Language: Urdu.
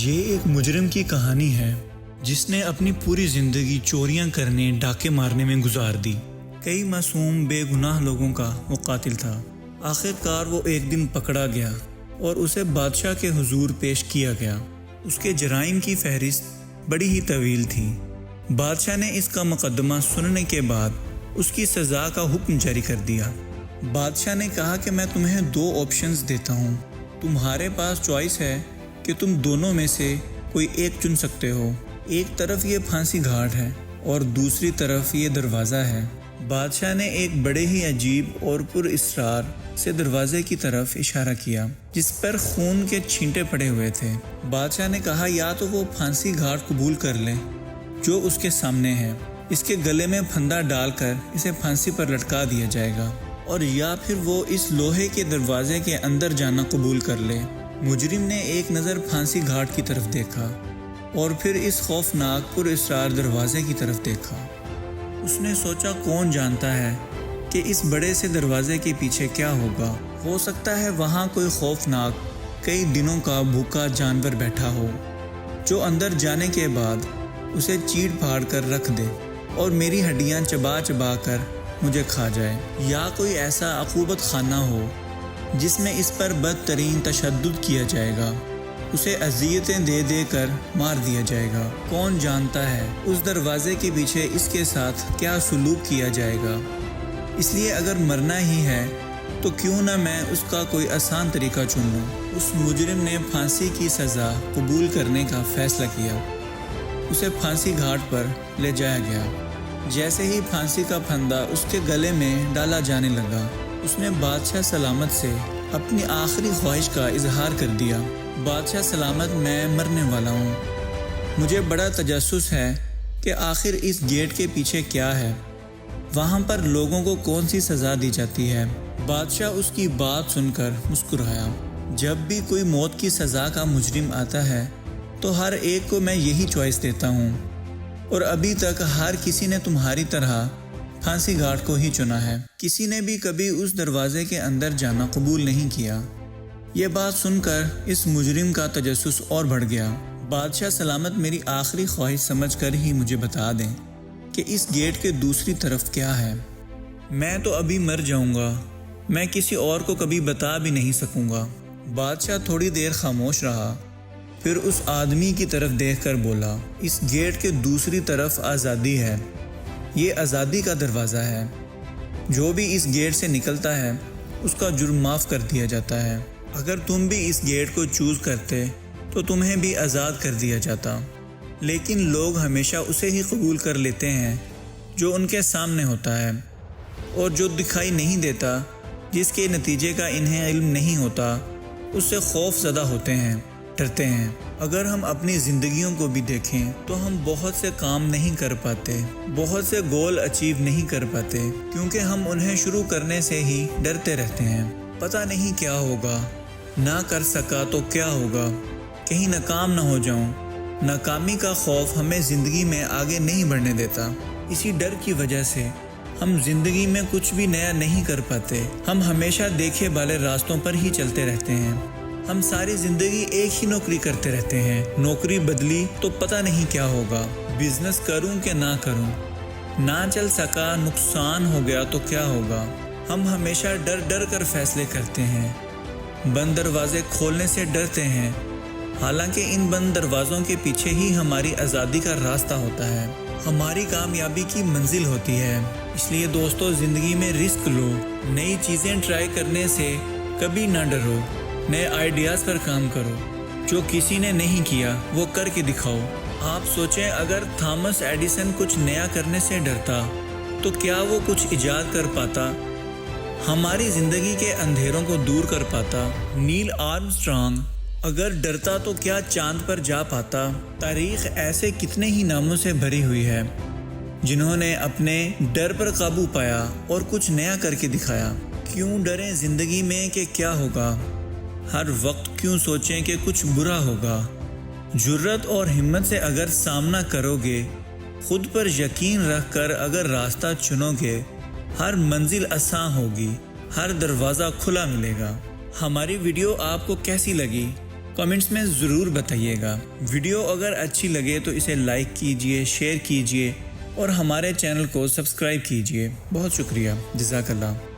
یہ ایک مجرم کی کہانی ہے جس نے اپنی پوری زندگی چوریاں کرنے ڈاکے مارنے میں گزار دی۔ کئی معصوم بے گناہ لوگوں کا وہ قاتل تھا۔ آخر کار وہ ایک دن پکڑا گیا اور اسے بادشاہ کے حضور پیش کیا گیا۔ اس کے جرائم کی فہرست بڑی ہی طویل تھی۔ بادشاہ نے اس کا مقدمہ سننے کے بعد اس کی سزا کا حکم جاری کر دیا۔ بادشاہ نے کہا کہ میں تمہیں 2 آپشنز دیتا ہوں، تمہارے پاس چوائس ہے کہ تم دونوں میں سے کوئی ایک چن سکتے ہو۔ ایک طرف یہ پھانسی گھاٹ ہے اور دوسری طرف یہ دروازہ ہے۔ بادشاہ نے ایک بڑے ہی عجیب اور پر اسرار سے دروازے کی طرف اشارہ کیا جس پر خون کے چھینٹے پڑے ہوئے تھے۔ بادشاہ نے کہا یا تو وہ پھانسی گھاٹ قبول کر لے جو اس کے سامنے ہے، اس کے گلے میں پھندا ڈال کر اسے پھانسی پر لٹکا دیا جائے گا، اور یا پھر وہ اس لوہے کے دروازے کے اندر جانا قبول کر لے۔ مجرم نے ایک نظر پھانسی گھاٹ کی طرف دیکھا اور پھر اس خوفناک پر اسرار دروازے کی طرف دیکھا۔ اس نے سوچا کون جانتا ہے کہ اس بڑے سے دروازے کے پیچھے کیا ہوگا۔ ہو سکتا ہے وہاں کوئی خوفناک کئی دنوں کا بھوکا جانور بیٹھا ہو جو اندر جانے کے بعد اسے چیڑ پھاڑ کر رکھ دے اور میری ہڈیاں چبا چبا کر مجھے کھا جائے، یا کوئی ایسا عقوبت خانہ ہو جس میں اس پر بدترین تشدد کیا جائے گا، اسے اذیتیں دے دے کر مار دیا جائے گا۔ کون جانتا ہے اس دروازے کے پیچھے اس کے ساتھ کیا سلوک کیا جائے گا۔ اس لیے اگر مرنا ہی ہے تو کیوں نہ میں اس کا کوئی آسان طریقہ چن لوں۔ اس مجرم نے پھانسی کی سزا قبول کرنے کا فیصلہ کیا۔ اسے پھانسی گھاٹ پر لے جایا گیا۔ جیسے ہی پھانسی کا پھندا اس کے گلے میں ڈالا جانے لگا، اس نے بادشاہ سلامت سے اپنی آخری خواہش کا اظہار کر دیا۔ بادشاہ سلامت، میں مرنے والا ہوں۔ مجھے بڑا تجسس ہے کہ آخر اس گیٹ کے پیچھے کیا ہے، وہاں پر لوگوں کو کون سی سزا دی جاتی ہے۔ بادشاہ اس کی بات سن کر مسکرایا۔ جب بھی کوئی موت کی سزا کا مجرم آتا ہے تو ہر ایک کو میں یہی چوائس دیتا ہوں، اور ابھی تک ہر کسی نے تمہاری طرح پھانسی گھاٹ کو ہی چنا ہے۔ کسی نے بھی کبھی اس دروازے کے اندر جانا قبول نہیں کیا۔ یہ بات سن کر اس مجرم کا تجسس اور بڑھ گیا۔ بادشاہ سلامت، میری آخری خواہش سمجھ کر ہی مجھے بتا دیں کہ اس گیٹ کے دوسری طرف کیا ہے۔ میں تو ابھی مر جاؤں گا، میں کسی اور کو کبھی بتا بھی نہیں سکوں گا۔ بادشاہ تھوڑی دیر خاموش رہا، پھر اس آدمی کی طرف دیکھ کر بولا، اس گیٹ کے دوسری طرف آزادی ہے، یہ آزادی کا دروازہ ہے۔ جو بھی اس گیٹ سے نکلتا ہے اس کا جرم معاف کر دیا جاتا ہے۔ اگر تم بھی اس گیٹ کو چوز کرتے تو تمہیں بھی آزاد کر دیا جاتا، لیکن لوگ ہمیشہ اسے ہی قبول کر لیتے ہیں جو ان کے سامنے ہوتا ہے، اور جو دکھائی نہیں دیتا، جس کے نتیجے کا انہیں علم نہیں ہوتا، اس سے خوف زدہ ہوتے ہیں، ڈرتے ہیں۔ اگر ہم اپنی زندگیوں کو بھی دیکھیں تو ہم بہت سے کام نہیں کر پاتے، بہت سے گول اچیو نہیں کر پاتے، کیونکہ ہم انہیں شروع کرنے سے ہی ڈرتے رہتے ہیں۔ پتہ نہیں کیا ہوگا، نہ کر سکا تو کیا ہوگا، کہیں ناکام نہ ہو جاؤں۔ ناکامی کا خوف ہمیں زندگی میں آگے نہیں بڑھنے دیتا۔ اسی ڈر کی وجہ سے ہم زندگی میں کچھ بھی نیا نہیں کر پاتے۔ ہم ہمیشہ دیکھے والے راستوں پر ہی چلتے رہتے ہیں۔ ہم ساری زندگی ایک ہی نوکری کرتے رہتے ہیں۔ نوکری بدلی تو پتہ نہیں کیا ہوگا، بزنس کروں کہ نہ کروں، نہ چل سکا، نقصان ہو گیا تو کیا ہوگا۔ ہم ہمیشہ ڈر ڈر کر فیصلے کرتے ہیں، بند دروازے کھولنے سے ڈرتے ہیں، حالانکہ ان بند دروازوں کے پیچھے ہی ہماری آزادی کا راستہ ہوتا ہے، ہماری کامیابی کی منزل ہوتی ہے۔ اس لیے دوستو، زندگی میں رسک لو، نئی چیزیں ٹرائی کرنے سے کبھی نہ ڈرو، نئے آئیڈیاز پر کام کرو، جو کسی نے نہیں کیا وہ کر کے دکھاؤ۔ آپ سوچیں، اگر تھامس ایڈیسن کچھ نیا کرنے سے ڈرتا تو کیا وہ کچھ ایجاد کر پاتا، ہماری زندگی کے اندھیروں کو دور کر پاتا؟ نیل آرمسٹرانگ اگر ڈرتا تو کیا چاند پر جا پاتا؟ تاریخ ایسے کتنے ہی ناموں سے بھری ہوئی ہے جنہوں نے اپنے ڈر پر قابو پایا اور کچھ نیا کر کے دکھایا۔ کیوں ڈریں زندگی میں کہ کیا ہوگا؟ ہر وقت کیوں سوچیں کہ کچھ برا ہوگا؟ جرت اور ہمت سے اگر سامنا کرو گے، خود پر یقین رکھ کر اگر راستہ چنو گے، ہر منزل آسان ہوگی، ہر دروازہ کھلا ملے گا۔ ہماری ویڈیو آپ کو کیسی لگی؟ کمنٹس میں ضرور بتائیے گا۔ ویڈیو اگر اچھی لگے تو اسے لائک کیجئے، شیئر کیجئے اور ہمارے چینل کو سبسکرائب کیجئے۔ بہت شکریہ، جزاک اللہ۔